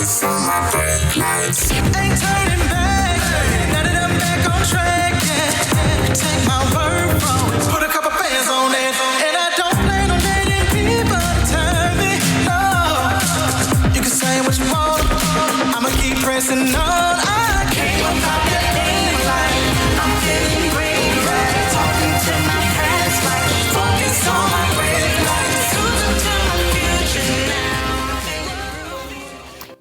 focus on my brake lights. Ain't turning back, now that I'm back on track, yeah. Take my word from it, put a couple bands on it, and I don't plan on letting people turn me, no. You can say what you want, I'ma keep pressing on. I came up out that damn light, I'm feeling great, right? Talking to my past life, focus on my brake lights, cruising to my future now.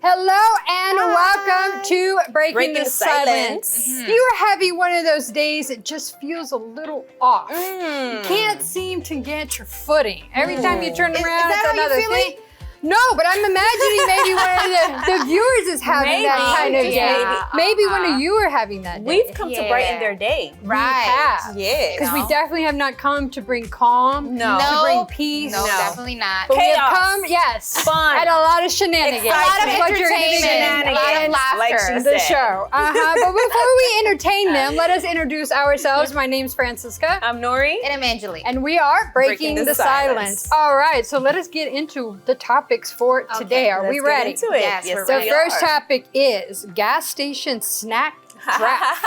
Hello and welcome to Breaking the Silence. You are having one of those days that just feels a little off. You can't seem to get your footing. Every time you turn around, it's another thing. No, but I'm imagining maybe one of the viewers is having that kind of day. Maybe one of you are having that day. We've come to brighten their day. Right. Yeah. Because we definitely have not come to bring calm, to bring peace. No, definitely not. But we have come, fun. And a lot of shenanigans. A lot of What you're gonna be entertainment, a lot of laughter. Like the show. But before we entertain them, let us introduce ourselves. My name's Francisca. I'm Nori. And I'm Angeli. And we are Breaking the Silence. All right, so let us get into the topics for today. Are we ready? Let's get into it. Yes, we're The ready. first topic is gas station snack draft.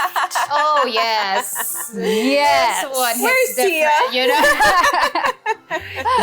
Oh, yes. Yes. This one Where's hits different, you know?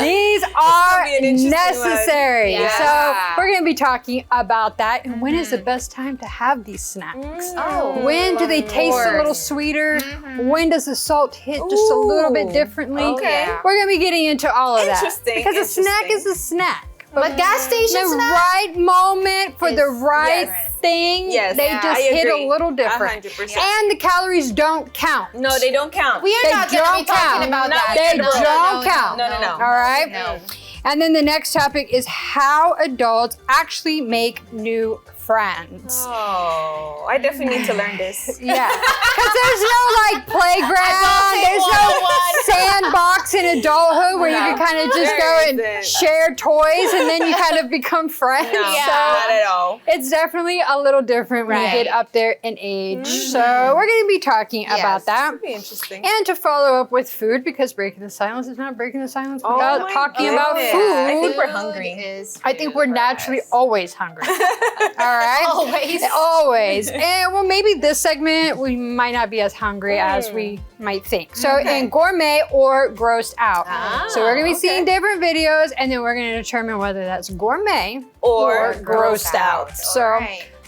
These are be an interesting necessary. one. So Yeah. we're going to be talking about that. And when is the best time to have these snacks? Oh. When do they taste a little sweeter? When does the salt hit just a little bit differently? Okay. Yeah. We're going to be getting into all of that. Interesting, Because a snack is interesting. a snack. But gas station The snack? right moment for the right Yes. thing, Yes. they Yeah, just I hit agree. a little different. 100%. And the calories don't count. No, they don't count. We are They not going to be don't count. talking about that. They No, don't count. No. All right? No. And then the next topic is how adults actually make new friends. Oh, I definitely need to learn this. Yeah. Because there's no like playground, there's no sandbox in adulthood where you can kind of just go and There isn't. share toys and then you kind of become friends. No, not at all. It's definitely a little different when you Right. get up there in age. So we're going to be talking about that. That'd be interesting. And to follow up with food, because breaking the silence is not breaking the silence without my talking about goodness. food. I think we're hungry. I think we're naturally always hungry. All right? Always. Always. And well, maybe this segment we might not be as hungry as we might think. So in gourmet or grossed out. So we're going to be seeing different videos and then we're going to determine whether that's gourmet Or grossed out. So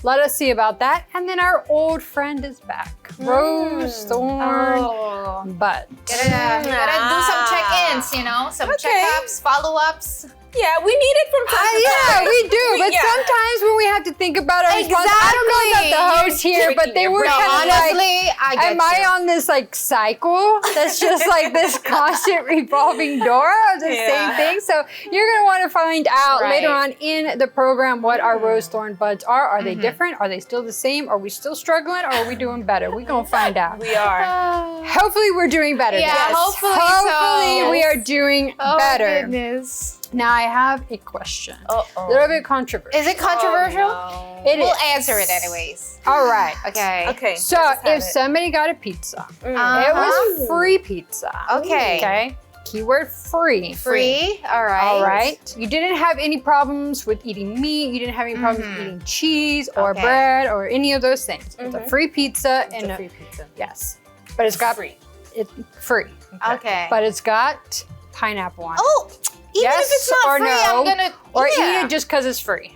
let us see about that. And then our old friend is back. Rose, Thorn, Bud. Gotta do some check-ins, you know? Some checkups, follow-ups. Yeah, we need it from time to Yeah, time. we do. But sometimes when we have to think about our response, I don't know about the hosts here, but they were kind of like, Honestly, I get am I on this like cycle that's just like this constant revolving door of the same thing? So you're gonna want to find out later on in the program what our rose thorn buds are. Are they different? Are they still the same? Are we still struggling? Or are we doing better? We're gonna find out. We are. Hopefully we're doing better. Yeah, guys. hopefully Hopefully we are doing Oh, better. goodness. Now I have a question. A Uh-oh. little bit controversial. Is it controversial? Oh, It We'll is. answer it anyways. All right. Okay. no. Okay. So let's have if somebody got a pizza, it Uh-huh. was free pizza. Okay. Okay. Keyword free. Free. All right. All right. You didn't have any problems with eating meat. You didn't have any problems with eating cheese or bread or any of those things. It's a free pizza and a free pizza. yes, but it's got Free. It's free, Okay. but it's got pineapple on it. Oh, even Yes if it's not or free, no, I'm gonna or eat it just because it's free.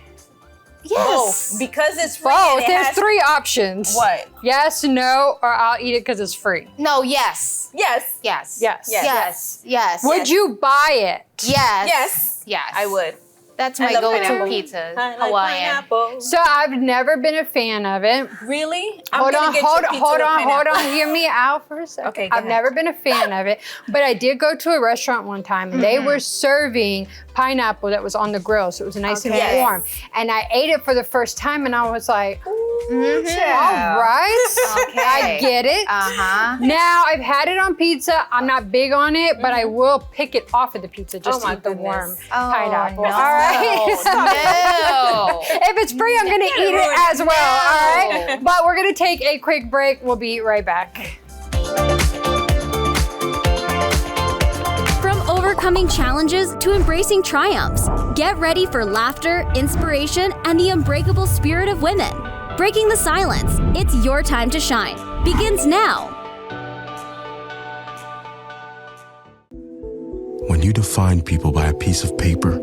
Yes. Both. Because it's free. Both. and it There's has- three options. What? Yes, no, or I'll eat it because it's free. No. Yes. Yes. Yes. Yes. Yes. Yes. Yes. Would you buy it? Yes. Yes. Yes. I would. That's I my love go-to pineapple. pizza. I like Hawaiian. pineapple. So I've never been a fan of it. Really? Hold on, hold pineapple. on. Hear me out for a second. Okay, go I've ahead. never been a fan of it, but I did go to a restaurant one time and they were serving pineapple that was on the grill, so it was nice and warm. And I ate it for the first time and I was like, all right, Okay. I get it. Uh-huh. Now I've had it on pizza. I'm not big on it, but I will pick it off of the pizza just to my eat the goodness. warm Oh, pineapple. no. All right. No. If it's free, I'm gonna eat it as well, all right? But we're gonna take a quick break. We'll be right back. From overcoming overcoming challenges to embracing triumphs. Get ready for laughter, inspiration, and the unbreakable spirit of women. Breaking the Silence. It's your time to shine. Begins now. When you define people by a piece of paper,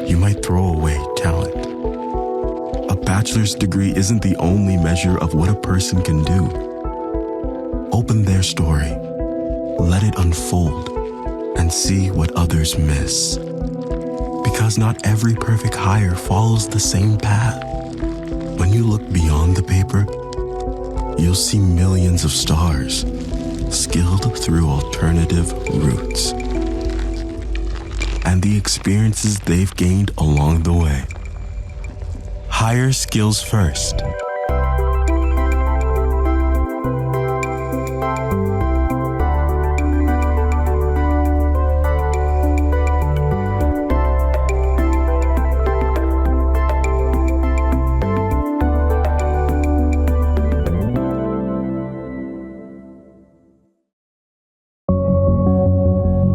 you might throw away talent. A bachelor's degree isn't the only measure of what a person can do. Open their story, let it unfold, and see what others miss. Because not every perfect hire follows the same path. When you look beyond the paper, you'll see millions of stars, skilled through alternative routes, and the experiences they've gained along the way. Hire skills first.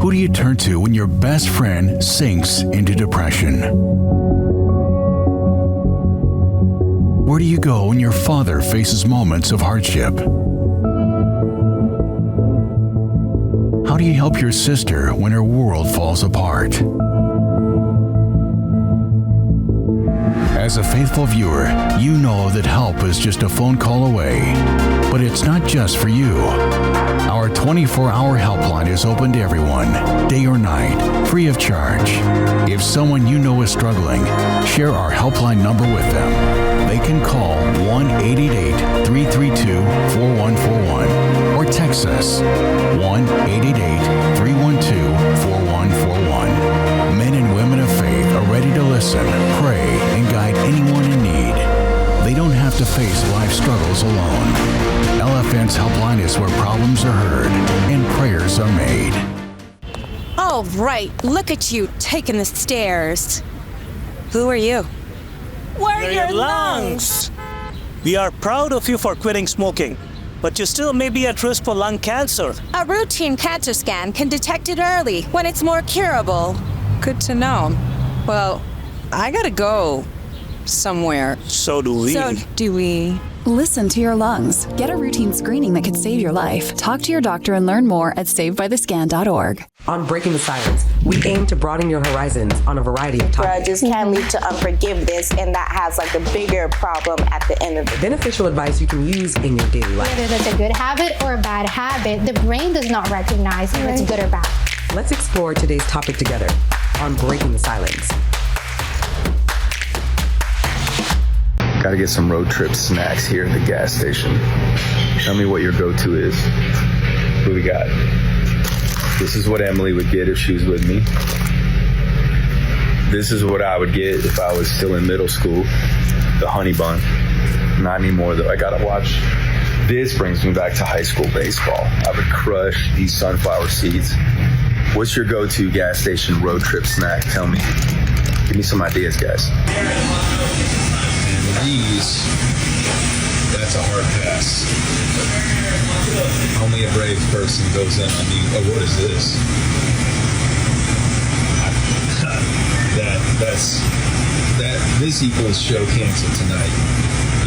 Who do you turn to when your best friend sinks into depression? Where do you go when your father faces moments of hardship? How do you help your sister when her world falls apart? As a faithful viewer, you know that help is just a phone call away. But it's not just for you. Our 24-hour helpline is open to everyone, day or night, free of charge. If someone you know is struggling, share our helpline number with them. They can call 1-888-332-4141 or text us 1-888-312-4141. Men and women of faith are ready to listen, pray, and guide anyone in need. They don't have to face life struggles alone. LFN's helpline is where problems are heard and prayers are made. All right, look at you taking the stairs. Who are you? We're your lungs! We are proud of you for quitting smoking, but you still may be at risk for lung cancer. A routine cancer scan can detect it early when it's more curable. Good to know. Well, I gotta go somewhere. So do we. Listen to your lungs. Get a routine screening that could save your life. Talk to your doctor and learn more at savebythescan.org. On Breaking the Silence, we aim to broaden your horizons on a variety of topics. Grudges can lead to unforgiveness, and that has like a bigger problem at the end of it. Beneficial advice you can use in your daily life. Whether that's a good habit or a bad habit, the brain does not recognize if it's good or bad. Let's explore today's topic together on Breaking the Silence. Gotta get some road trip snacks here at the gas station. Tell me what your go-to is. What do we got? This is what Emily would get if she was with me. This is what I would get if I was still in middle school. The honey bun. Not anymore though. I gotta watch. This brings me back to high school baseball. I would crush these sunflower seeds. What's your go-to gas station road trip snack? Tell me. Give me some ideas, guys. These, that's a hard pass. Only a brave person goes in on the, oh, what is this? This equals show cancel tonight.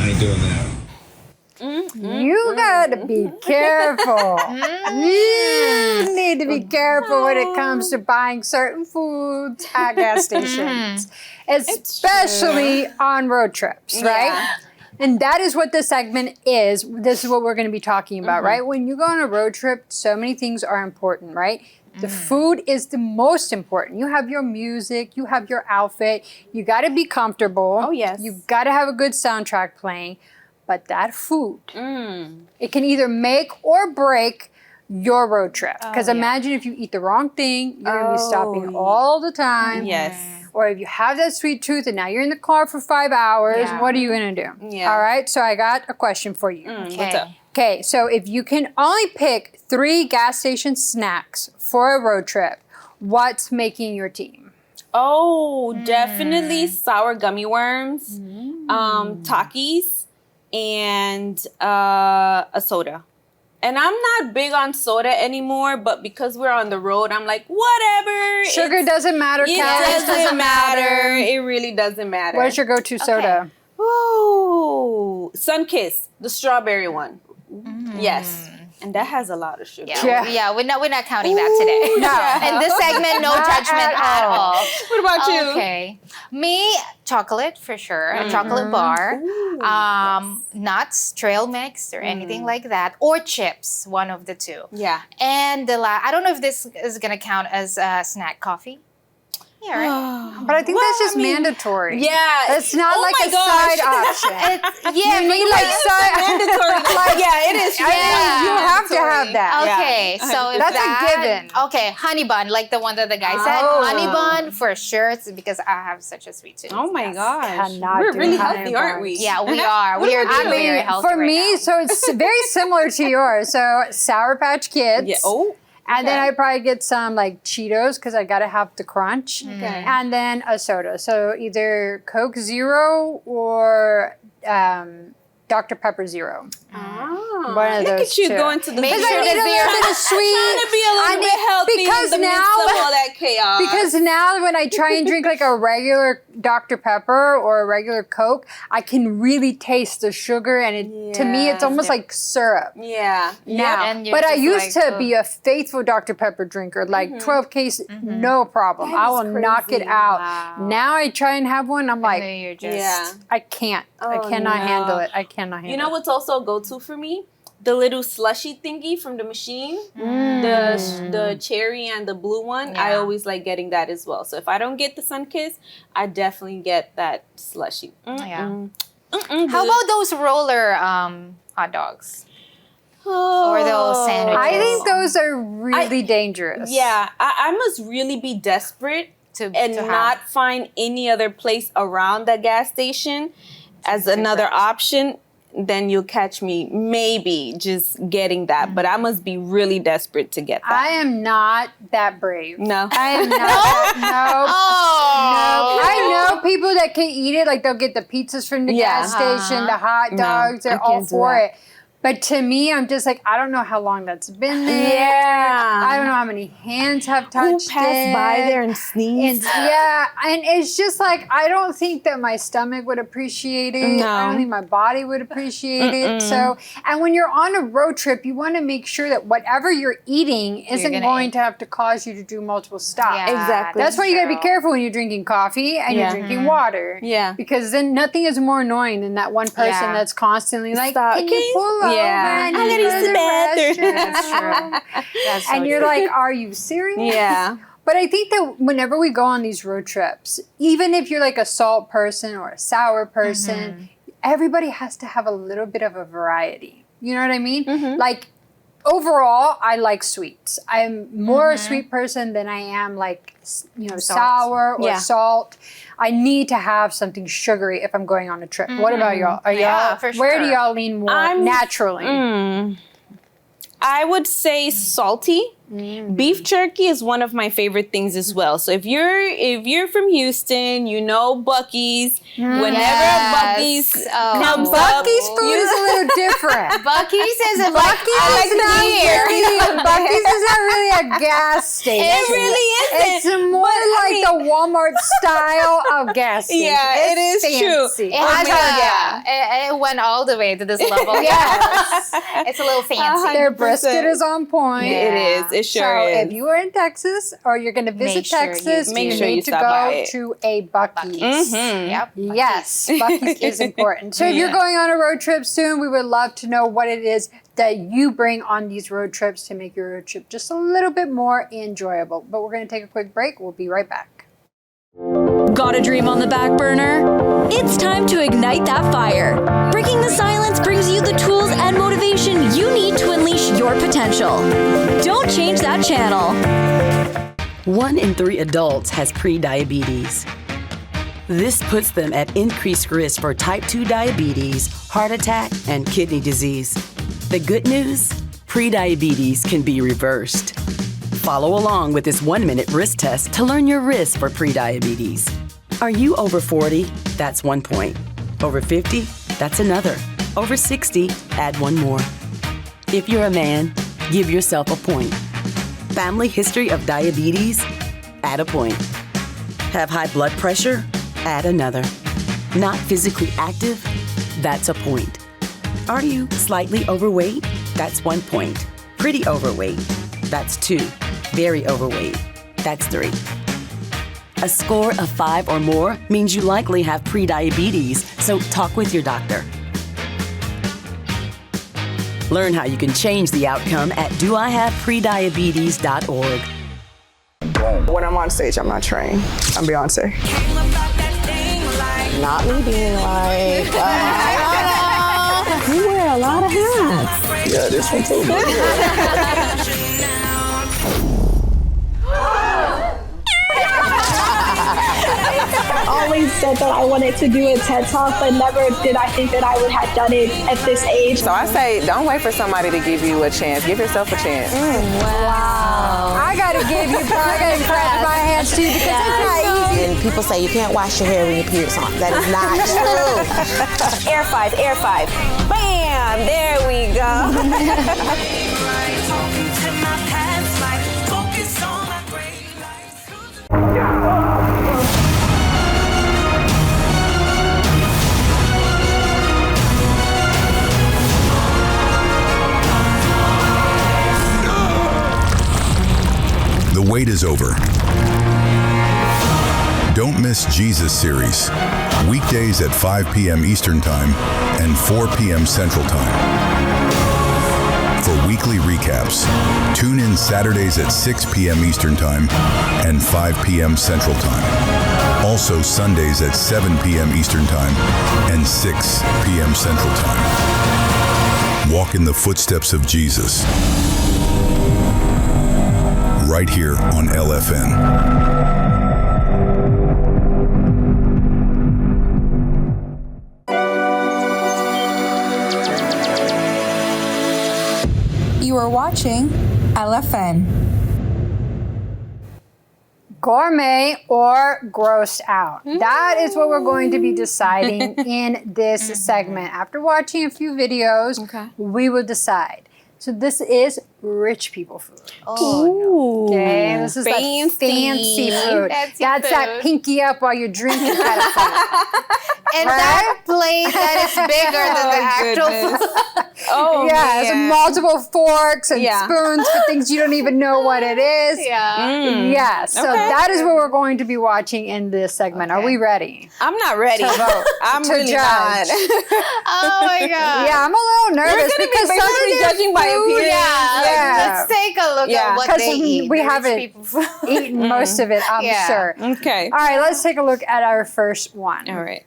I ain't doing that. You gotta be careful. You need to be careful when it comes to buying certain foods at gas stations, especially on road trips, right? And that is what this segment is. This is what we're going to be talking about, right? When you go on a road trip, so many things are important, right? The food is the most important. You have your music, you have your outfit, you got to be comfortable. Oh, yes. You got to have a good soundtrack playing. But that food, it can either make or break your road trip. Because imagine if you eat the wrong thing, you're going to be stopping all the time. Yes. Or if you have that sweet tooth and now you're in the car for 5 hours, what are you going to do? Yeah. All right, so I got a question for you. What's up? Okay, so if you can only pick 3 gas station snacks for a road trip, what's making your team? Oh, definitely sour gummy worms, Takis, and a soda. And I'm not big on soda anymore, but because we're on the road, I'm like, whatever. Sugar doesn't matter. It Calories doesn't matter. It really doesn't matter. What's your go-to soda? Ooh, Sunkist, the strawberry one. Yes. And that has a lot of sugar. Yeah, we're not counting that today. No. In this segment, no judgment at all. What about you? Okay. Me, chocolate for sure. A chocolate bar. Nuts, trail mix, or anything like that. Or chips, one of the two. Yeah. And I don't know if this is going to count as snack coffee. Yeah, right. But I think that's just mandatory. Yeah. It's not Oh like my a gosh. side option. Yeah, you need like side mandatory. like, Yeah, it is. You have to have that. Okay, so if That's that, a given. Okay, honey bun, like the one that the guy said. Honey bun for sure. It's because I have such a sweet tooth. Oh my gosh. Cannot We're do really honey healthy, aren't we? buns. Yeah, we are. We are doing very healthy for right me, now. so it's very similar to yours. So Sour Patch Kids. Yeah. Oh. And then I probably get some like Cheetos because I gotta have the crunch. Okay. And then a soda. So either Coke Zero or Dr. Pepper Zero. Oh, One of look those at you two. going to the Because zero. I need a little bit of sweet. Trying to be a little bit healthy because in the now, midst of all that chaos. Because now when I try and drink like a regular Dr. Pepper or a regular Coke, I can really taste the sugar, and it to me it's almost like syrup. Yeah. Now, And you're but I just used like, to be a faithful Dr. Pepper drinker, like 12 case, no problem. I will knock it out. Now I try and have one, I'm like, you're just I can't. I Oh, cannot no. handle it. I cannot handle it. You know what's also a go-to for me? The little slushy thingy from the machine. The cherry and the blue one. I always like getting that as well. So if I don't get the Sunkist, I definitely get that slushy. Yeah. How about those roller hot dogs? Or those sandwiches? I think those are really dangerous. Yeah, I must really be desperate to not find any other place around the gas station as another option. Then you'll catch me maybe just getting that. But I must be really desperate to get that. I am not that brave. No. I am not. No. I know people that can eat it. Like they'll get the pizzas from the gas station, the hot dogs. They're all for it. But to me, I'm just like, I don't know how long that's been there. Yeah. I don't know how many hands have touched Who passed by there and sneezed? And it's just like, I don't think that my stomach would appreciate it. No. I don't think my body would appreciate it. So, and when you're on a road trip, you want to make sure that whatever you're eating isn't going to have to cause you to do multiple stops. Yeah, exactly. That's why you got to be careful when you're drinking coffee and you're drinking water. Yeah. Because then nothing is more annoying than that one person that's constantly like, can you pull over? Yeah. And I gotta use the bathroom. That's true. That's so And you're true. like, are you serious? Yeah. But I think that whenever we go on these road trips, even if you're like a salt person or a sour person, everybody has to have a little bit of a variety. You know what I mean? Like, overall, I like sweets. I'm more a sweet person than I am like, sour or salt. I need to have something sugary if I'm going on a trip. What about y'all? Are y'all for where do sure. y'all lean more naturally? I would say salty. Beef jerky is one of my favorite things as well. So if you're from Houston, you know Buc-ee's. Whenever Buc-ee's comes up, Buc-ee's food is a little different. Buc-ee's isn't Buc-ee's is not really a gas station. It really isn't. It's more like the Walmart style of gas station. Yeah, it is fancy. true. It has it went all the way to this level. Yes. It's a little fancy. Their brisket is on point. It is. It sure so is. if you are in Texas or you're going to visit Make sure you Texas, do. Make you sure you need to stop by go it. to a Buc-ee's. Yep. Yes, Buc-ee's is important. So if you're going on a road trip soon, we would love to know what it is that you bring on these road trips to make your road trip just a little bit more enjoyable. But we're going to take a quick break. We'll be right back. Got a dream on the back burner? It's time to ignite that fire. Breaking the Silence brings you the tools and motivation you need to unleash your potential. Don't change that channel. 1 in 3 adults has pre-diabetes. This puts them at increased risk for type 2 diabetes, heart attack, and kidney disease. The good news? Pre-diabetes can be reversed. Follow along with this 1-minute risk test to learn your risk for pre-diabetes. Are you over 40? That's 1 point. Over 50? That's another. Over 60? Add 1 more. If you're a man, give yourself a point. Family history of diabetes? Add a point. Have high blood pressure? Add another. Not physically active? That's a point. Are you slightly overweight? That's 1 point. Pretty overweight? That's 2. Very overweight? That's 3. A score of 5 or more means you likely have prediabetes, so talk with your doctor. Learn how you can change the outcome at doihaveprediabetes.org. When I'm on stage, I'm not trained. I'm Beyonce. Not me being like, you wear a lot of hats. Yeah, this one too. Always said that I wanted to do a TED Talk, but never did I think that I would have done it at this age. So I say, don't wait for somebody to give you a chance. Give yourself a chance. Wow. I gotta give you, I gotta clap my hands too because it's not easy. And people say you can't wash your hair when your period's on. That is not true. Air 5, air 5. Bam! There we go. The wait is over. Don't miss Jesus series. Weekdays at 5 p.m. Eastern Time and 4 p.m. Central Time. For weekly recaps, tune in Saturdays at 6 p.m. Eastern Time and 5 p.m. Central Time. Also Sundays at 7 p.m. Eastern Time and 6 p.m. Central Time. Walk in the footsteps of Jesus. Right here on LFN. You are watching LFN. Gourmet or grossed out? That is what we're going to be deciding in this segment. After watching a few videos, we will decide. So this is rich people food. Oh, okay. This is fancy food. That's that pinky up while you're drinking kind of food. And that plate that is bigger than the actual food. Yes, multiple forks and spoons for things you don't even know what it is. Yes, so that is what we're going to be watching in this segment. Are we ready? I'm not ready. To vote, I'm to really not. Oh my God. Yeah, I'm a little nervous We're because be basically judging by appearance. Let's take a look at what they eat. We haven't eaten most of it, I'm sure. Okay. All right, let's take a look at our first one. All right.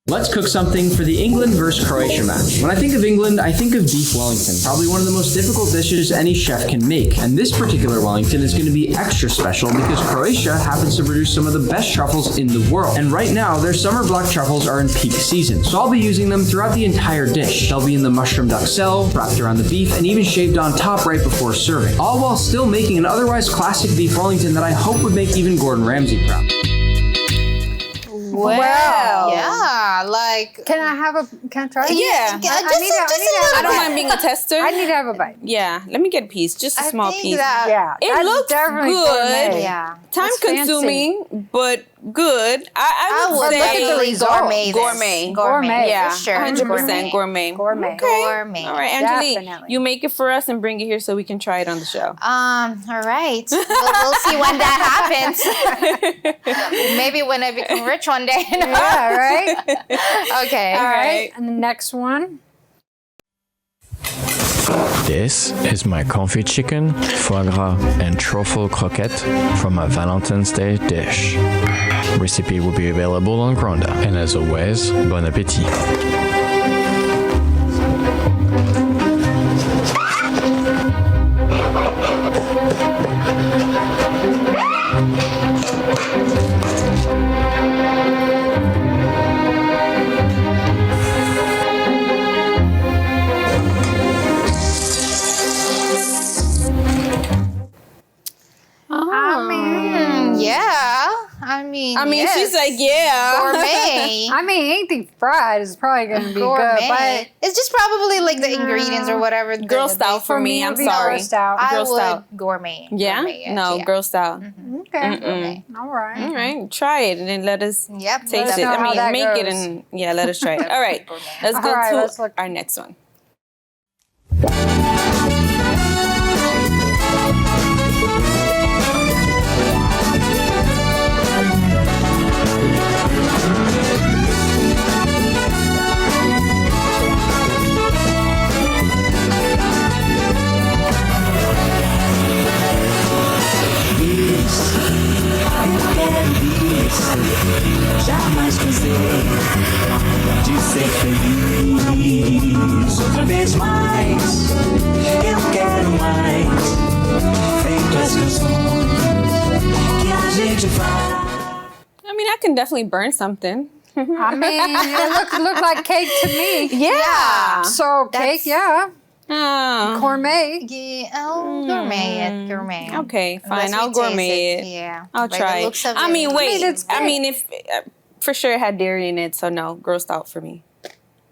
Let's cook something for the England versus Croatia match. When I think of England, I think of beef Wellington, probably one of the most difficult dishes any chef can make. And this particular Wellington is going to be extra special because Croatia happens to produce some of the best truffles in the world. And right now, their summer black truffles are in peak season, so I'll be using them throughout the entire dish. They'll be in the mushroom duxelle, wrapped around the beef, and even shaved on top right before serving. All while still making an otherwise classic beef Wellington that I hope would make even Gordon Ramsay proud. Wow. Yeah, like. Can I try it? Yeah. I don't mind being a tester. I need to have a bite. Yeah, let me get a piece, just a small piece. It looks definitely good. gourmet. Yeah. Time consuming, but good. I would say gourmet. Yeah, for sure. 100% gourmet. Gourmet. Okay. Gourmet. All right, Angeli, Definitely. you make it for us and bring it here so we can try it on the show. All right. We'll see when that happens. Maybe when I become rich one day. Yeah, right? Okay. All right. And the next one. This is my confit chicken, foie gras, and truffle croquette from a Valentine's Day dish. Recipe will be available on Gronda. And as always, bon appétit. I mean, she's like, yeah. Gourmet. I mean, anything fried is probably going to be Gourmet. good, but It's just probably like the ingredients or whatever. Girl style for me. I'm would be sorry. Girl style. I Girl would style. gourmet. Yeah? Gourmet, No, girl style. Okay. All right. All right, try it and then let us taste us it. know how that make it goes. and let us try it. All right, let's go All right, to let's look. our next one. Jamais gozei de ser feliz outra vez mais. Eu quero mais, feito as canções que a gente faz. I mean, I can definitely burn something. I mean, it looked like cake to me. Yeah. So cake, yeah. Gourmet. Gourmet. Gourmet. Okay, fine. Unless I'll we gourmet taste it. Yeah. I'll By try the it. looks of I mean, it. wait. it's I good. mean, if for sure it had dairy in it, so no, grossed out for me.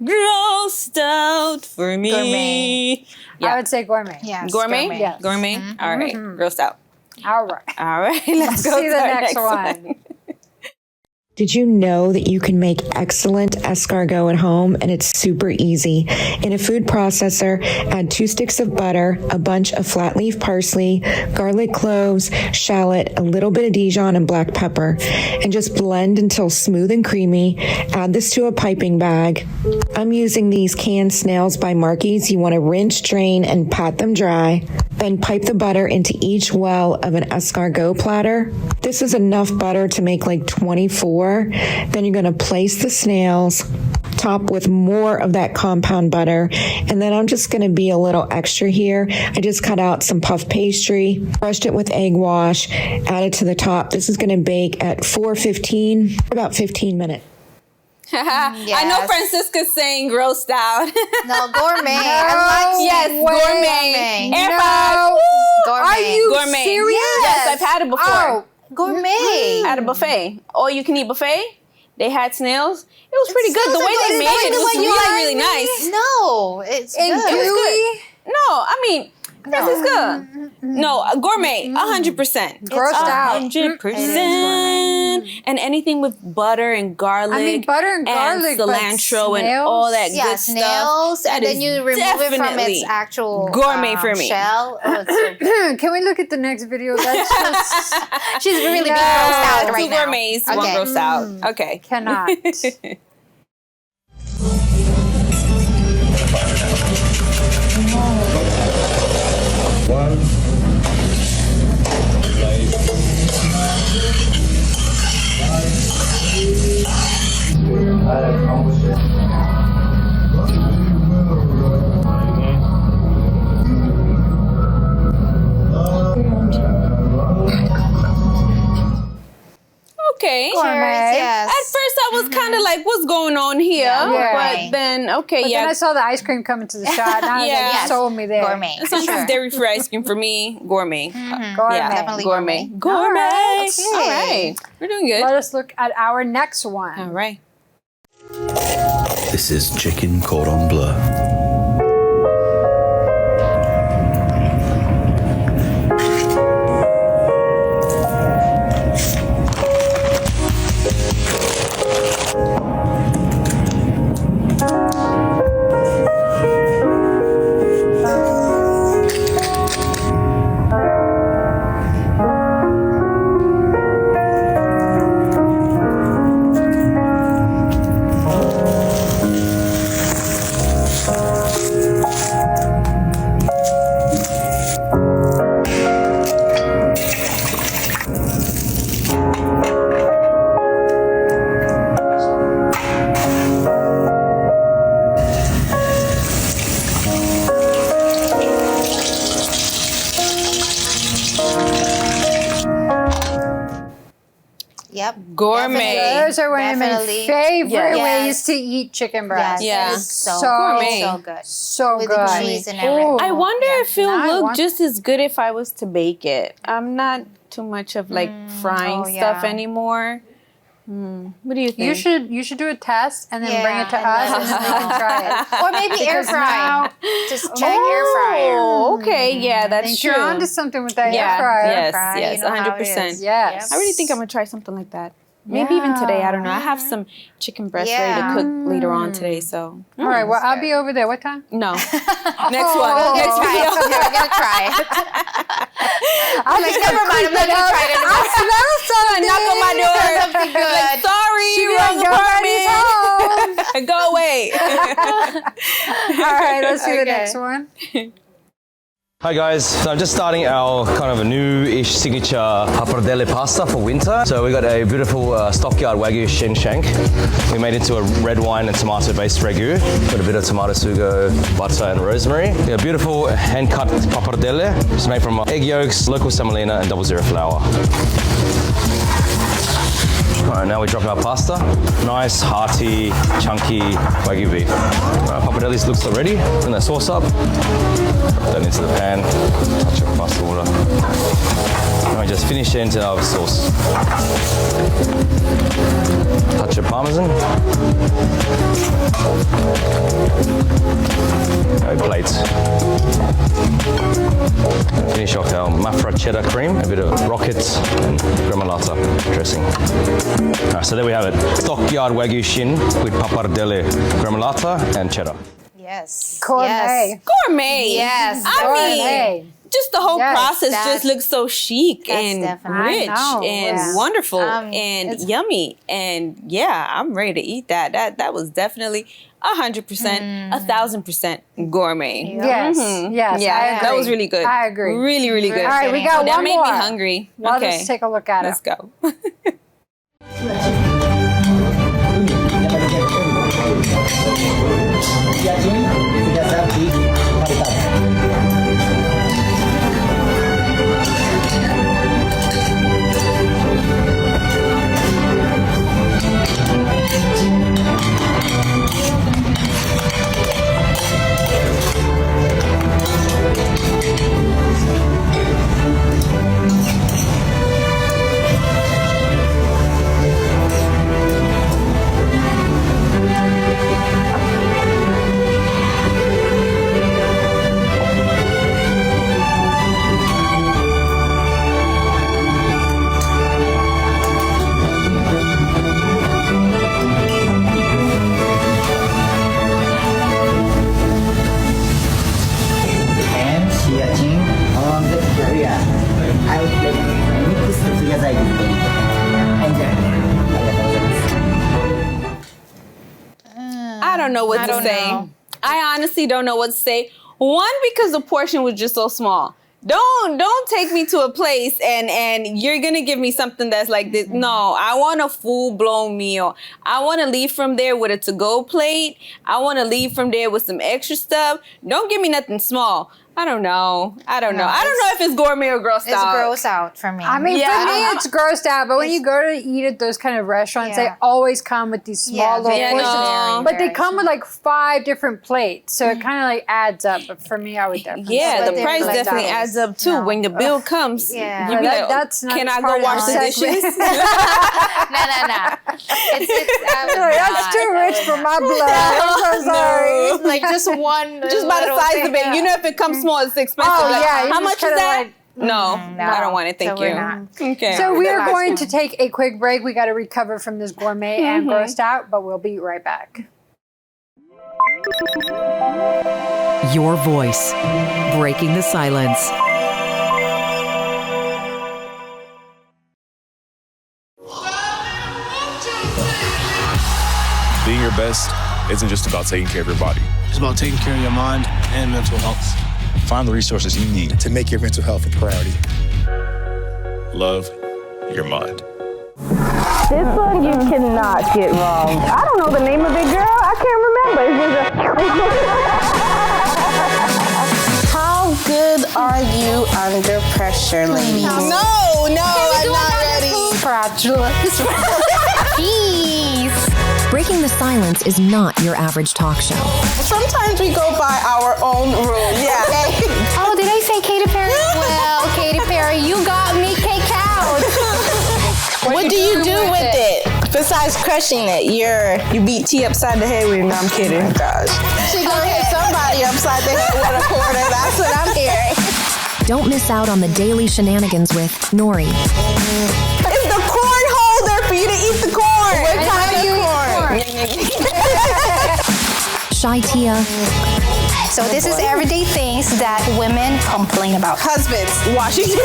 Grossed out for me. Gourmet. I would say gourmet. Yes, Gourmet? gourmet. Yes. Gourmet? All right. Grossed out. All right. All right. Let's go see to the our next one. Did you know that you can make excellent escargot at home and it's super easy? In a food processor, add 2 sticks of butter, a bunch of flat leaf parsley, garlic cloves, shallot, a little bit of Dijon and black pepper, and just blend until smooth and creamy. Add this to a piping bag. I'm using these canned snails by Marky's. You want to rinse, drain, and pat them dry. Then pipe the butter into each well of an escargot platter. This is enough butter to make like 24. Then you're going to place the snails, top with more of that compound butter. And then I'm just going to be a little extra here. I just cut out some puff pastry, brushed it with egg wash, added to the top. This is going to bake at 415 for about 15 minutes. I know Francisca's saying grossed out. No, gourmet. Yes, gourmet. Air fry. Gourmet. Are you Gourmet. serious? Yes, I've had it before. Oh, gourmet. At a buffet. All you can eat buffet. They had snails. It was pretty good. The way they made it was really nice. No, it's and good. gooey? No, I mean, this is good. No, gourmet, 100%. Grossed out. 100%. And anything with butter and garlic. I mean, butter and garlic, but cilantro and all that good snails, stuff. and then you remove it from its actual gourmet for me. shell. Oh, it's so good. Can we look at the next video? That's just... She's really being grossed out right now. Two gourmets, one grossed out. Okay. Cannot. Okay. Gourmet. Yes. At first, I was kind of like, "What's going on here?" Yeah. But then, okay, But then I saw the ice cream coming to the shot. Now Yeah. you sold me there. Gourmet. Sometimes dairy-free ice cream for me, gourmet. Gourmet. Yeah, Definitely gourmet. All right. All right. We're doing good. Let us look at our next one. All right. This is chicken cordon bleu. Yep. Gourmet. Those are one of my Definitely. favorite Yes. ways to eat chicken breast. Yeah. It's so Gourmet. so good. So With good. the cheese and everything. I wonder if it'll Now I look want- just as good if I was to bake it. I'm not too much of like frying oh, stuff yeah. anymore. What do you think? You should do a test and then bring it to us and then we can try it. Or maybe air fry. Just check air fryer. Oh, okay. Yeah, that's true. You're onto something with that air fryer. Yes, 100%. Yes. I really think I'm going to try something like that. Maybe even today. I don't know. I have some chicken breast ready to cook later on today. So. All right. Well, I'll be over there. What time? No. Next one. Next video. We're going to try it. I'm like, never mind. I'm not going to try it anymore. I smell something. Knock on my door. Something good. Like, sorry, wrong apartment. Go away. All right. Let's do the next one. Hi guys, so I'm just starting our kind of a new-ish signature pappardelle pasta for winter. So we got a beautiful stockyard Wagyu shin shank. We made it to a red wine and tomato-based ragu. Got a bit of tomato sugo, butter and rosemary. We got beautiful hand-cut pappardelle. It's made from egg yolks, local semolina and 00 flour. All right, now we drop our pasta. Nice, hearty, chunky Wagyu beef. Pappardelles looks ready. Bring that sauce up. Drop that into the pan. Touch of pasta water. Now we just finish it into our sauce. Touch of parmesan. No plates. Finish off our Mafra cheddar cream, a bit of rocket and gremolata dressing. Alright, so there we have it. Stockyard Wagyu shin with pappardelle, gremolata and cheddar. Yes. Gourmet. Yes. Gourmet. Yes. I mean, just the whole process just looks so chic and rich and wonderful and yummy. And yeah, I'm ready to eat that. That was definitely 100%, 1,000% gourmet. Yes, yes, yeah, that was really good. I agree. Really, really good. All right, we got one that made more. me hungry. Well, okay, let's take a look at it. Let's go. I don't know what to say. I honestly don't know what to say. One, because the portion was just so small. Don't take me to a place and you're gonna give me something that's like this. No, I want a full-blown meal. I want to leave from there with a to-go plate. I want to leave from there with some extra stuff. Don't give me nothing small. I don't know. I don't know if it's gourmet or grossed out. It's gross out for me. I mean, for me, it's grossed out. But when you go to eat at those kind of restaurants, they always come with these small little portions. But they come with like 5 different plates. So it kind of like adds up. But for me, I would definitely the price definitely adds up too. When the bill comes, yeah. you be like, that's not can I go wash the dishes? No. That's too rich for my blood. I'm so sorry. Like just one. Just by the size of it. You know, if it comes small, it's expensive. Oh, like, yeah. How much is that? No, no, I don't want it. Thank so you. We're not. Okay. So we are going to take a quick break. We got to recover from this gourmet and grossed out, but we'll be right back. Your voice, breaking the silence. Being your best isn't just about taking care of your body. It's about taking care of your mind and mental health. Find the resources you need to make your mental health a priority. Love your mind. This one you cannot get wrong. I don't know the name of it, girl. I can't remember. How good are you under pressure, ladies? No, I'm not ready. Jeez. Breaking the silence is not your average talk show. Sometimes we go by our own rules. Yeah. Okay? Oh, did I say Katy Perry? Well, Katy Perry, you got me kicked out. What do you do with it? Besides crushing it, you beat T upside the head with it. No, I'm kidding. Oh, gosh. She gonna hit somebody upside the head with a quarter. That's what I'm hearing. Don't miss out on the daily shenanigans with Nori, It's the corn holder for you to eat the corn. What kind of corn? Shy Tia, So this is everyday things that women complain about. Husbands washing. My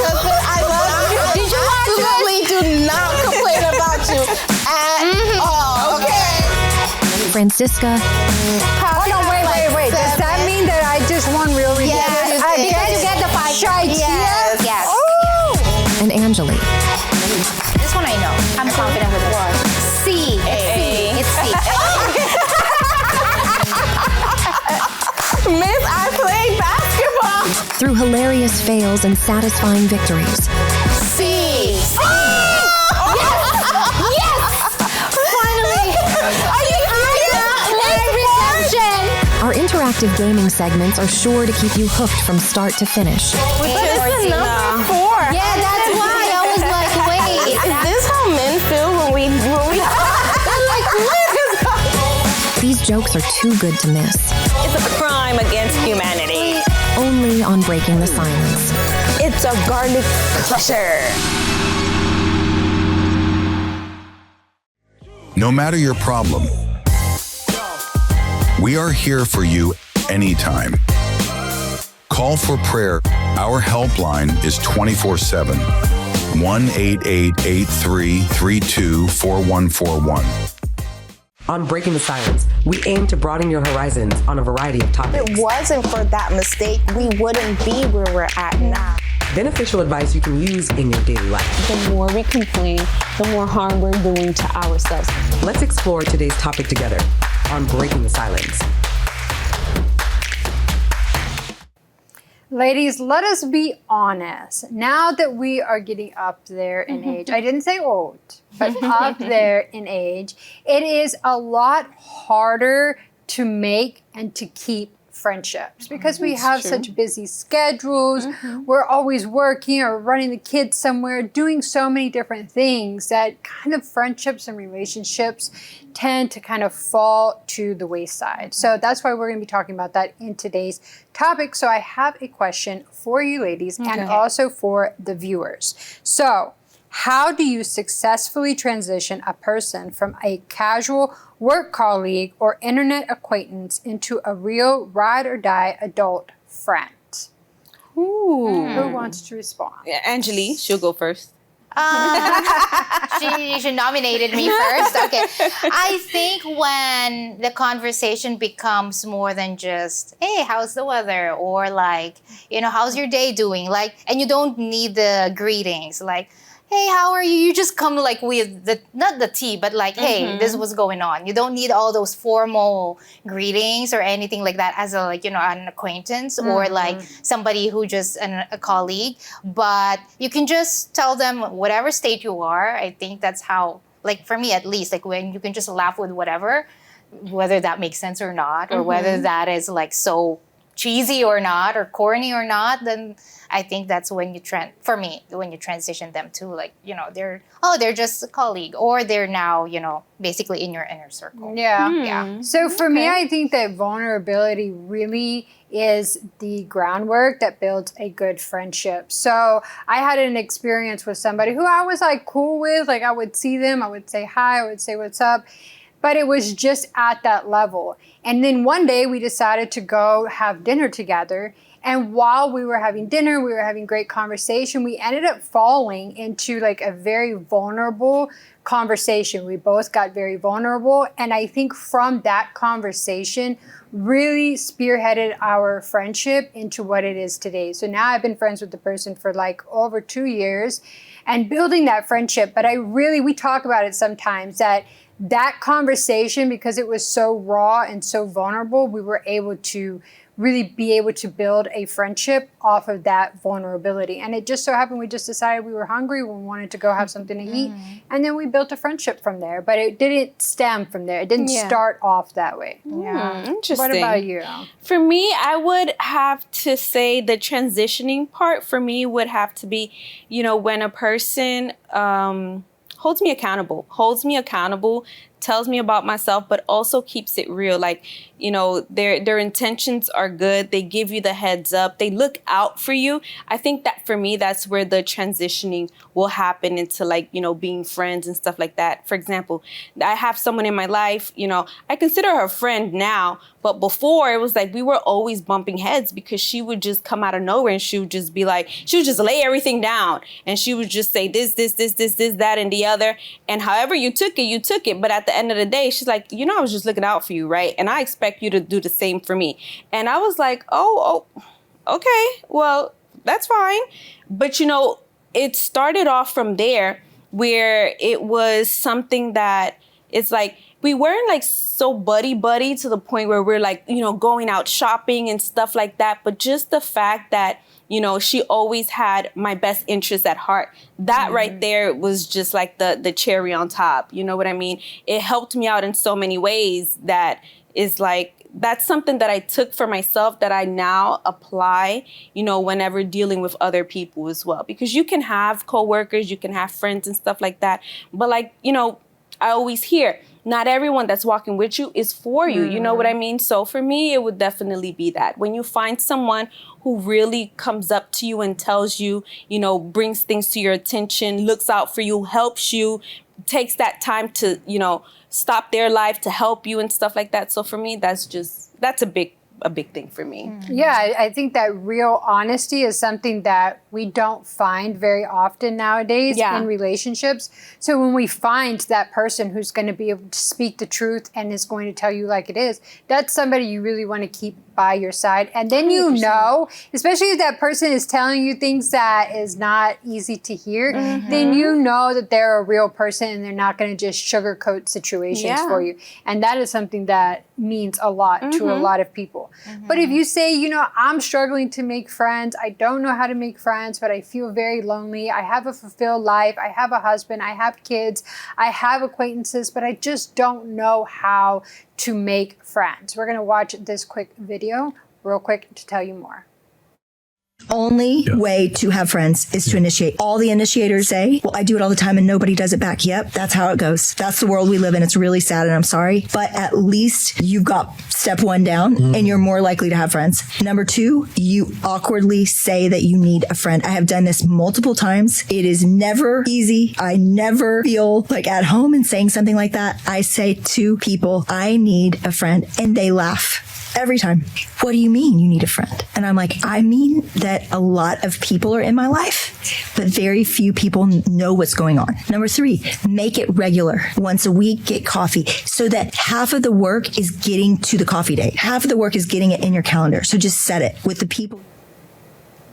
husband, I love you. Did you watch Absolutely do not complain about you at all. Okay. Francisca, Oh no, wait. Does that mean that I just won real ridiculous? Yes, I because guess you get the 5 Shy Yes. Tia? Yes. and Angeli. This one I know. I'm confident with this one. C. It's C. Miss, I played basketball. Through hilarious fails and satisfying victories, C. Finally. Are you Reception. our interactive gaming segments are sure to keep you hooked from start to finish. But it's number 4. Yeah, that's why I was like, wait. Is this how men feel when we They're like, These jokes are too good to miss. It's a crime against humanity. Only on Breaking the Silence. it's a garlic crusher. No matter your problem, we are here for you anytime. Call for prayer. Our helpline is 24/7. 1-888-332-4141. On Breaking the Silence, we aim to broaden your horizons on a variety of topics. If it wasn't for that mistake, we wouldn't be where we're at now. Beneficial advice you can use in your daily life. The more we complain, the more harm we're doing to ourselves. Let's explore today's topic together on Breaking the Silence. Ladies, let us be honest. Now that we are getting up there in age, I didn't say old, but up there in age, it is a lot harder to make and to keep friendships because we have such busy schedules. We're always working or running the kids somewhere, doing so many different things that kind of friendships and relationships tend to kind of fall to the wayside. So that's why we're going to be talking about that in today's topic. So I have a question for you ladies and also for the viewers. So how do you successfully transition a person from a casual work colleague or internet acquaintance into a real ride or die adult friend? Who wants to respond? Yeah, Angeli, she'll go first. She nominated me first. Okay. I think when the conversation becomes more than just, hey, how's the weather? Or like, how's your day doing? Like, and you don't need the greetings. Like, hey, how are you? You just come like with not the tea, but like, hey, this is what's going on. You don't need all those formal greetings or anything like that as an acquaintance or like somebody who just a colleague. But you can just tell them whatever state you are. I think that's how, like for me at least, like when you can just laugh with whatever, whether that makes sense or not, or whether that is like so cheesy or not, or corny or not, then I think that's when you when you transition them to like, they're just a colleague or they're now, basically in your inner circle. Yeah. So for me, I think that vulnerability really is the groundwork that builds a good friendship. So I had an experience with somebody who I was like cool with, like I would see them, I would say hi, I would say what's up. But it was just at that level. And then one day we decided to go have dinner together. And while we were having dinner, we were having great conversation. We ended up falling into like a very vulnerable conversation. We both got very vulnerable. And I think from that conversation really spearheaded our friendship into what it is today. So now I've been friends with the person for like over 2 years and building that friendship. But we talk about it sometimes that conversation, because it was so raw and so vulnerable, we were able to really be able to build a friendship off of that vulnerability. And it just so happened we just decided we were hungry, we wanted to go have something to eat, and then we built a friendship from there. But it didn't stem from there. It didn't start off that way. Interesting. What about you? For me, I would have to say the transitioning part for me would have to be, when a person holds me accountable, tells me about myself, but also keeps it real. Like, you know, their intentions are good. They give you the heads up. They look out for you. I think that for me, that's where the transitioning will happen into, like, you know, being friends and stuff like that. For example, I have someone in my life, you know, I consider her a friend now, but before it was like we were always bumping heads because she would just come out of nowhere and she would just be like, she would just lay everything down and she would just say this, that, and the other. And however you took it. But at the end of the day, she's like, you know, I was just looking out for you, right? And I expect you to do the same for me. And I was like, oh, okay, well, that's fine. But, you know, it started off from there where it was something that it's like, we weren't like so buddy to the point where we're like, you know, going out shopping and stuff like that. But just the fact that, you know, she always had my best interest at heart. That right there was just like the cherry on top. You know what I mean? It helped me out in so many ways that is like, that's something that I took for myself that I now apply, you know, whenever dealing with other people as well. Because you can have coworkers, you can have friends and stuff like that. But like, you know, I always hear, not everyone that's walking with you is for you. You know what I mean? So for me, it would definitely be that. When you find someone who really comes up to you and tells you, you know, brings things to your attention, looks out for you, helps you, takes that time to, you know, stop their life to help you and stuff like that. So for me, that's a big thing for me. Yeah, I think that real honesty is something that we don't find very often nowadays in relationships. So when we find that person who's going to be able to speak the truth and is going to tell you like it is, that's somebody you really want to keep by your side. And then you 100%. Know, especially if that person is telling you things that is not easy to hear, then you know that they're a real person and they're not going to just sugarcoat situations for you. And that is something that means a lot to a lot of people. But if you say, you know, I'm struggling to make friends, I don't know how to make friends, but I feel very lonely, I have a fulfilled life, I have a husband, I have kids, I have acquaintances, but I just don't know how to make friends. We're gonna watch this quick video real quick to tell you more. Only way to have friends is to initiate. All the initiators say, well, I do it all the time and nobody does it back. Yep, that's how it goes. That's the world we live in. It's really sad and I'm sorry. But at least you've got step one down and you're more likely to have friends. Number two, you awkwardly say that you need a friend. I have done this multiple times. It is never easy. I never feel like at home in saying something like that. I say to people, I need a friend, and they laugh. Every time. What do you mean you need a friend? And I'm like, I mean that a lot of people are in my life, but very few people know what's going on. Number three, make it regular. Once a week, get coffee so that half of the work is getting to the coffee date. Half of the work is getting it in your calendar. So just set it with the people.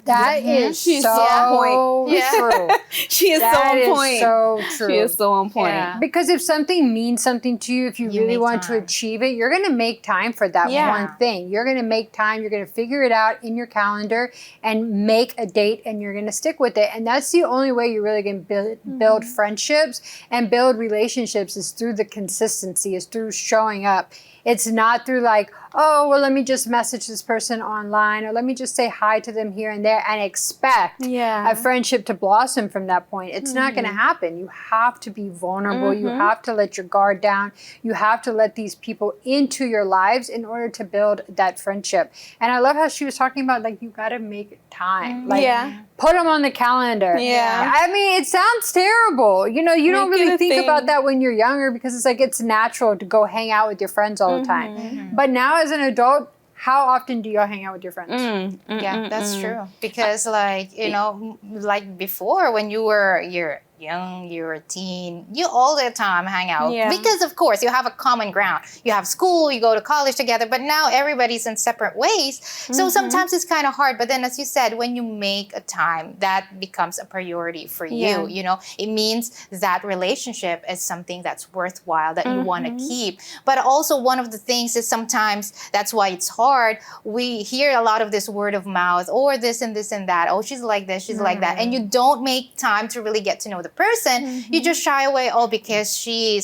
That is so true. She is so on point. So true. She is so on point. Yeah. Because if something means something to you, if you really want to achieve it, you're going to make time for that one thing. You're going to make time. You're going to figure it out in your calendar and make a date, and you're going to stick with it. And that's the only way you're really going to build friendships and build relationships is through the consistency, is through showing up. It's not through like, oh, well, let me just message this person online or let me just say hi to them here and there and expect a friendship to blossom from that point. It's not going to happen. You have to be vulnerable. You have to let your guard down. You have to let these people into your lives in order to build that friendship. And I love how she was talking about, like, you got to make time. Like, put them on the calendar. Yeah. I mean, it sounds terrible. You know, you don't really think about that when you're younger because it's like it's natural to go hang out with your friends all the time. But now as an adult, how often do y'all hang out with your friends? Yeah, that's true. Because like, you know, like before when you're young, you're a teen, you all the time hang out. Because of course you have a common ground. You have school, you go to college together, but now everybody's in separate ways. So sometimes it's kind of hard. But then as you said, when you make a time, that becomes a priority for you. You know, it means that relationship is something that's worthwhile, that you want to keep. But also one of the things is sometimes that's why it's hard. We hear a lot of this word of mouth or this and this and that. Oh, she's like this, she's like that. And you don't make time to really get to know the the person, you just shy away, because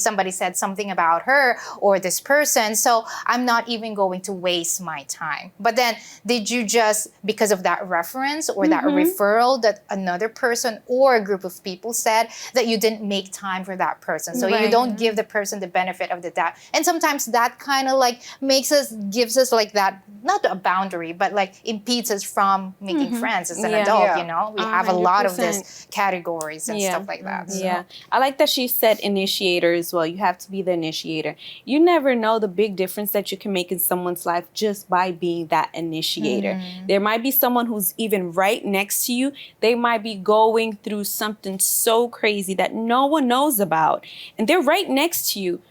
somebody said something about her or this person, so I'm not even going to waste my time. But then, did you just, because of that reference or that referral that another person or a group of people said, that you didn't make time for that person? So you don't give the person the benefit of the doubt. And sometimes that kind of like gives us like that, not a boundary, but like impedes us from making friends as an adult, you know? We have a lot of this categories and stuff like that. So. Yeah. I like that she said initiator as well. You have to be the initiator. You never know the big difference that you can make in someone's life just by being that initiator. There might be someone who's even right next to you. They might be going through something so crazy that no one knows about. And they're right next to you.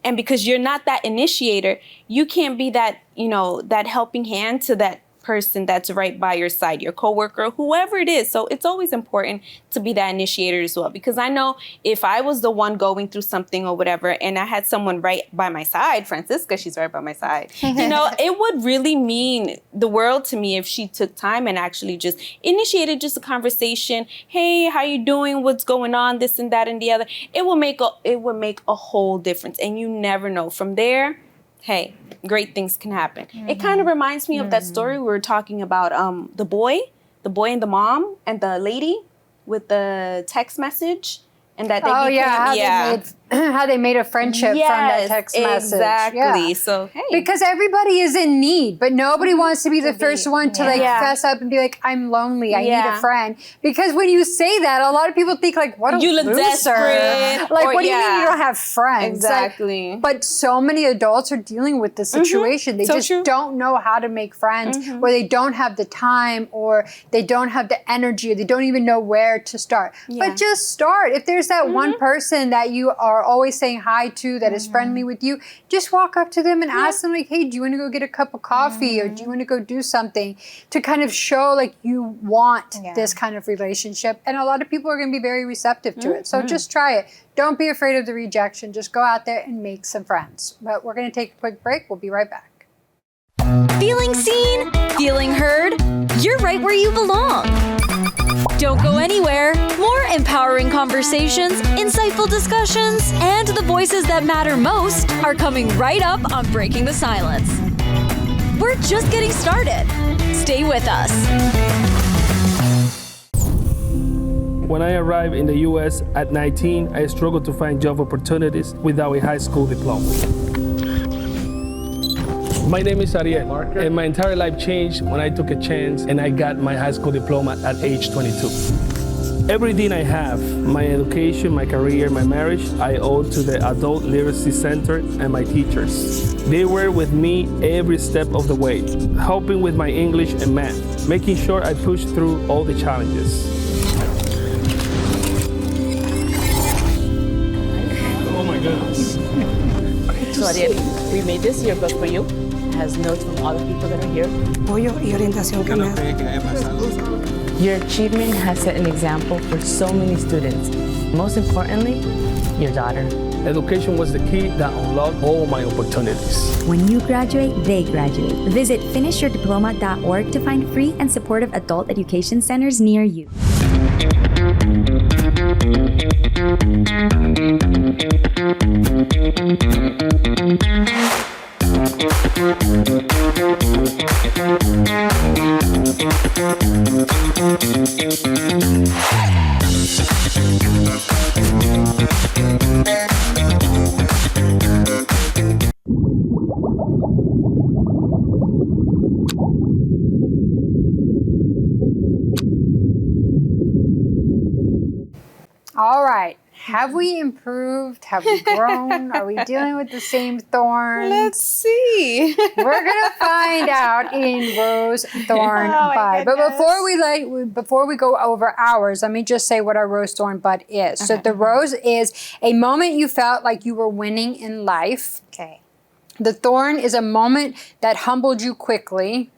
And because you're not that initiator, you can't be that, that helping hand to that person that's right by your side, your coworker, whoever it is. So it's always important to be that initiator as well, because I know if I was the one going through something or whatever, and I had someone right by my side, Francisca, she's right by my side, it would really mean the world to me if she took time and actually just initiated just a conversation. Hey, how you doing? What's going on? This and that and the other. It would make a whole difference. And you never know. From there, hey, great things can happen. It kind of reminds me of that story we were talking about, the boy and the mom and the lady with the text message, and that they became, how they made a friendship from that text message. Exactly. So, hey. Because everybody is in need, but nobody wants to be the first one to fess up and be like, I'm lonely, I need a friend. Because when you say that, a lot of people think like, what a you look loser. Desperate. Like, what do you mean you don't have friends? Exactly. Like, but so many adults are dealing with this situation. They just don't know how to make friends, or they don't have the time, or they don't have the energy, or they don't even know where to start. But just start. If there's that one person that you are always saying hi to that is friendly with you, just walk up to them and ask them like, hey, do you want to go get a cup of coffee, or do you want to go do something, to kind of show like you want this kind of relationship. And a lot of people are going to be very receptive to it. So just try it. Don't be afraid of the rejection. Just go out there and make some friends. But we're going to take a quick break. We'll be right back. Feeling seen? Feeling heard? You're right where you belong. Don't go anywhere. More empowering conversations, insightful discussions, and the voices that matter most are coming right up on Breaking the Silence. We're just getting started. Stay with us. When I arrived in the U.S. at 19, I struggled to find job opportunities without a high school diploma. My name is Ariel, and my entire life changed when I took a chance and I got my high school diploma at age 22. Everything I have, my education, my career, my marriage, I owe to the Adult Literacy Center and my teachers. They were with me every step of the way, helping with my English and math, making sure I pushed through all the challenges. Oh my goodness. So Ariel, we made this yearbook for you. It has notes from all the people that are here. Your achievement has set an example for so many students. Most importantly, your daughter. Education was the key that unlocked all my opportunities. When you graduate, they graduate. Visit finishyourdiploma.org to find free and supportive adult education centers near you. All right. Have we improved? Have we grown? Are we dealing with the same thorns? Let's see. We're gonna find out in Rose, Thorn, Bud. But before we go over ours, let me just say what our Rose, Thorn, Bud is. So the Rose is a moment you felt like you were winning in life. Okay. The Thorn is a moment that humbled you quickly.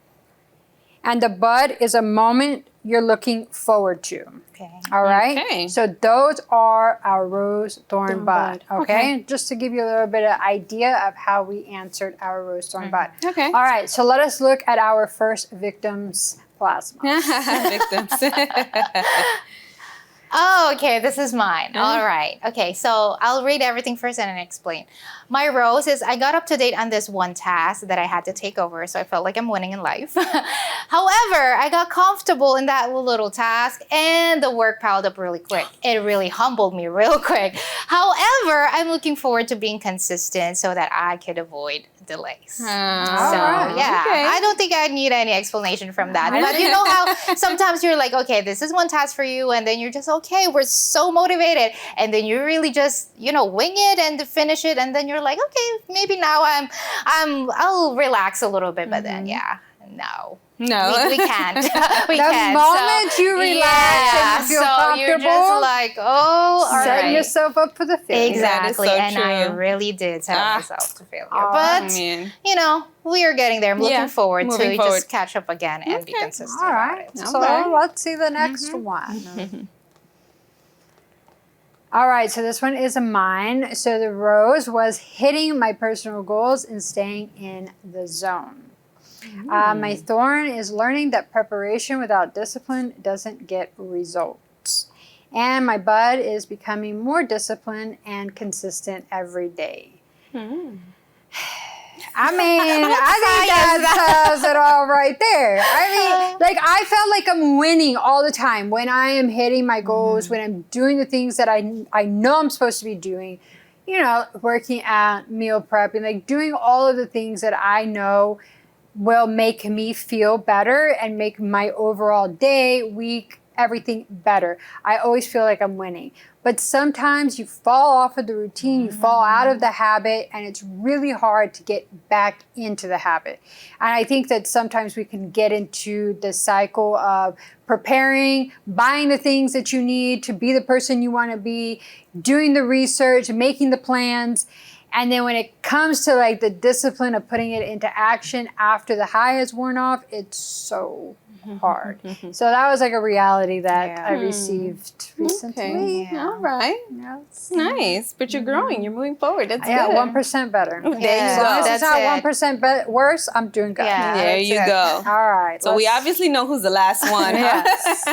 And the Bud is a moment you're looking forward to. Okay. All right? Okay. So those are our Rose, Thorn, Bud. Okay? Just to give you a little bit of idea of how we answered our Rose, Thorn, Bud. Okay. All right. So let us look at our first victim's plasma. Victims. Oh, okay. This is mine. All right. Okay. So I'll read everything first and then explain. My rose is I got up to date on this one task that I had to take over, so I felt like I'm winning in life. However, I got comfortable in that little task and the work piled up really quick. It really humbled me real quick. However, I'm looking forward to being consistent so that I could avoid delays. So, yeah, okay. I don't think I need any explanation from that. But you know how sometimes you're like, okay, this is one task for you, and then you're just, okay, we're so motivated. And then you really just, wing it and finish it. And then you're like, okay, maybe now I'll relax a little bit. But then, no. No, we can't. The moment you relax and you feel comfortable, you're just like, all set right. yourself up for the failure. Exactly, so and true. I really did set myself to failure. But we are getting there. I'm looking forward to just catch up again and be consistent. All right. So let's see the next one. All right, so this one is mine. So the rose was hitting my personal goals and staying in the zone. My thorn is learning that preparation without discipline doesn't get results. And my bud is becoming more disciplined and consistent every day. I mean, I think that says it all right there. I mean, I felt like I'm winning all the time when I am hitting my goals, when I'm doing the things that I know I'm supposed to be doing, working out, meal prepping, doing all of the things that I know will make me feel better and make my overall day, week, everything better. I always feel like I'm winning. But sometimes you fall off of the routine, you fall out of the habit, and it's really hard to get back into the habit. And I think that sometimes we can get into the cycle of preparing, buying the things that you need to be the person you want to be, doing the research, making the plans. And then when it comes to the discipline of putting it into action after the high has worn off, it's so hard. So that was a reality that I received recently. Okay. All right. Nice. But you're growing. You're moving forward. That's good. 1% better. There you So go. if it's not 1% worse, I'm doing good. There you go. All right. So we obviously know who's the last one. Yes.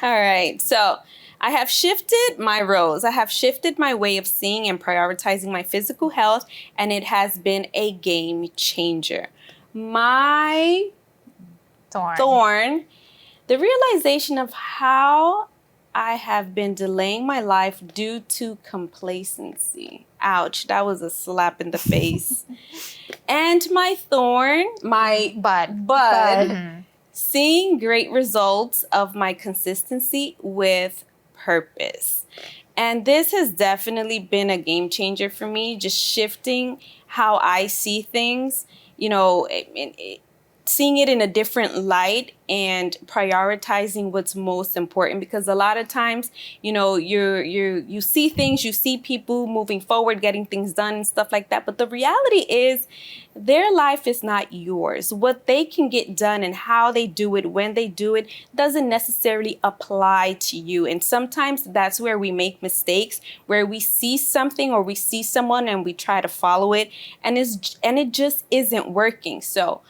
All right. So I have shifted my roles. I have shifted my way of seeing and prioritizing my physical health, and it has been a game changer. My thorn, the realization of how I have been delaying my life due to complacency. Ouch, that was a slap in the face. And my thorn, my bud, seeing great results of my consistency with purpose. And this has definitely been a game changer for me, just shifting how I see things, seeing it in a different light and prioritizing what's most important, because a lot of times, you see things, you see people moving forward, getting things done and stuff like that. But the reality is their life is not yours. What they can get done and how they do it, when they do it, doesn't necessarily apply to you. And sometimes that's where we make mistakes, where we see something or we see someone and we try to follow it, and it just isn't working. So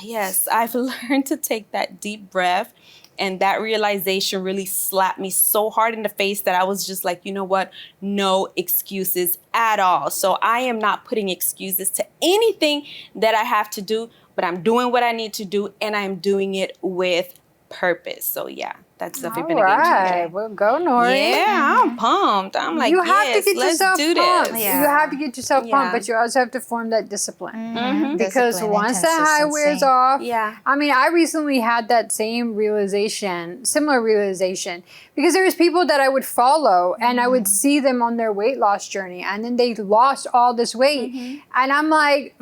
yes, I've learned to take that deep breath, and that realization really slapped me so hard in the face that I was just like, you know what? No excuses at all. So I am not putting excuses to anything that I have to do, but I'm doing what I need to do, and I'm doing it with purpose. So yeah, that's definitely been a game changer. Well, go, Nori. Yeah, I'm pumped. I'm like, you have to get let's yourself do pumped. this. You have to get yourself pumped, but you also have to form that discipline. Because Discipline once and that high wears off, I mean, I recently had that same similar realization, because there was people that I would follow and I would see them on their weight loss journey, and then they lost all this weight, and I'm like,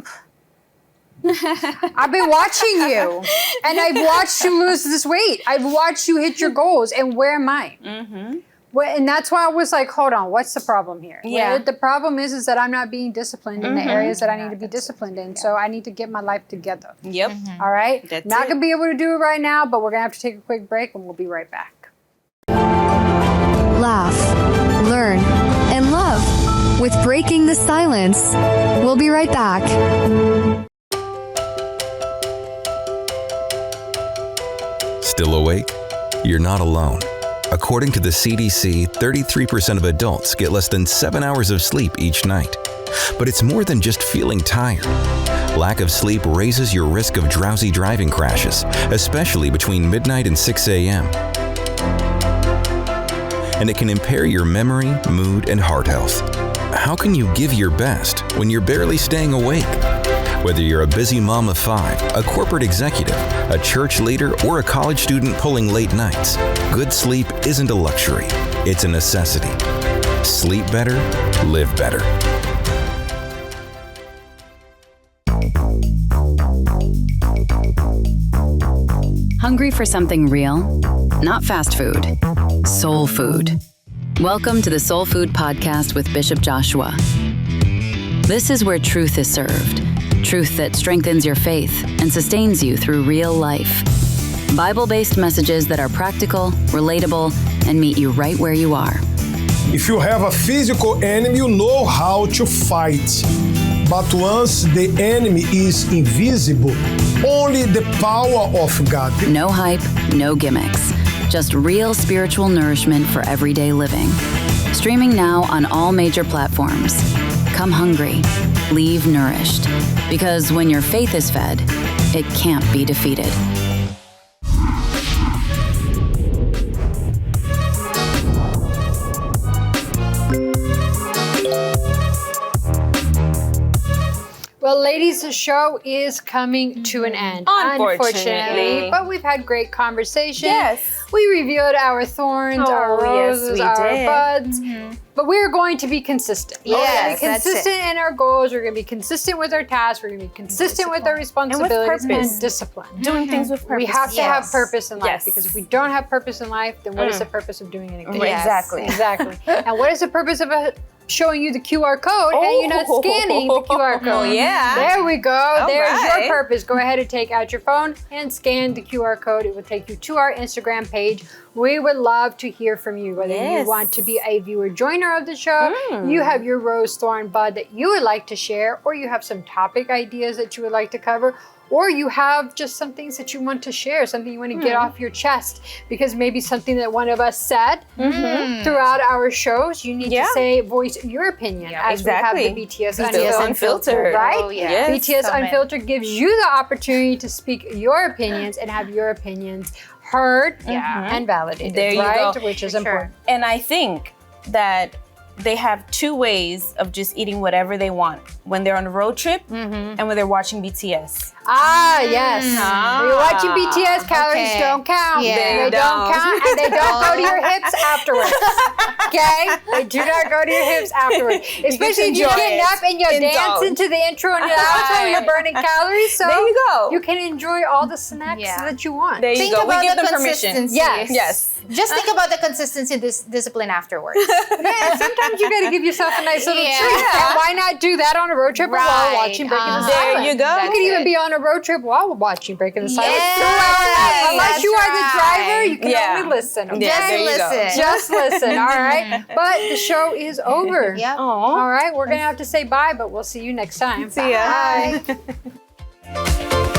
I've been watching you, and I've watched you lose this weight. I've watched you hit your goals, and where am I? And that's why I was like, hold on, what's the problem here? Yeah. Well, the problem is that I'm not being disciplined in the areas that I need to be disciplined in. So I need to get my life together. Yep. All right? That's not it. going to be able to do it right now, but we're going to have to take a quick break, and we'll be right back. Laugh, learn, and love with Breaking the Silence. We'll be right back. Still awake? You're not alone. According to the CDC, 33% of adults get less than 7 hours of sleep each night. But it's more than just feeling tired. Lack of sleep raises your risk of drowsy driving crashes, especially between midnight and 6 a.m. And it can impair your memory, mood, and heart health. How can you give your best when you're barely staying awake? Whether you're a busy mom of 5, a corporate executive, a church leader, or a college student pulling late nights, good sleep isn't a luxury, it's a necessity. Sleep better, live better. Hungry for something real? Not fast food. Soul food. Welcome to the Soul Food Podcast with Bishop Joshua. This is where truth is served. Truth that strengthens your faith and sustains you through real life. Bible-based messages that are practical, relatable, and meet you right where you are. If you have a physical enemy, you know how to fight. But once the enemy is invisible, only the power of God. No hype, no gimmicks. Just real spiritual nourishment for everyday living. Streaming now on all major platforms. Come hungry, leave nourished. Because when your faith is fed, it can't be defeated. Well, ladies, the show is coming to an end, unfortunately. But we've had great conversation. Yes. We revealed our thorns, our roses, our buds. But we're going to be consistent. Yes, we're going to be that's consistent in our goals. We're going to be consistent with our tasks. We're going to be consistent with our responsibilities and discipline. Doing things with purpose. We have to have purpose in life because if we don't have purpose in life, then what is the purpose of doing anything? Exactly. And what is the purpose of showing you the QR code and you're not scanning the QR code? Oh, yeah. There we go. All There's right. your purpose. Go ahead and take out your phone and scan the QR code. It will take you to our Instagram page. We would love to hear from you, whether you want to be a viewer joiner of the show, you have your rose, thorn, bud that you would like to share, or you have some topic ideas that you would like to cover, or you have just some things that you want to share, something you want to get off your chest, because maybe something that one of us said throughout our shows, you need to voice your opinion as we have the BTS Unfiltered, right? Oh, yes. BTS Summit. Unfiltered gives you the opportunity to speak your opinions and have your opinions heard and validated, There you right? go. Which is important. And I think that they have two ways of just eating whatever they want when they're on a road trip and when they're watching BTS. Ah, yes. When you're watching BTS, calories don't count. Yeah. They don't count, and they don't go to your hips afterwards. Okay? They do not go to your hips afterwards. Especially if you're getting up and you're dancing to the intro and your outro, you're burning calories. So there you go. You can enjoy all the snacks that you want. There you Think go. about We give the them permission. consistency. Yes. Just think about the consistency of this discipline afterwards. Yeah, sometimes you got to give yourself a nice little treat. And why not do that on a road trip while watching Breaking the Silence? There you go. You could even be on a road trip while watching Breaking the Silence. Yes, Unless you are the driver, you can Yeah. only listen. Okay? Just listen. Just listen, all right? But the show is over. Yeah. All right, we're going to have to say bye, but we'll see you next time. See ya. Bye.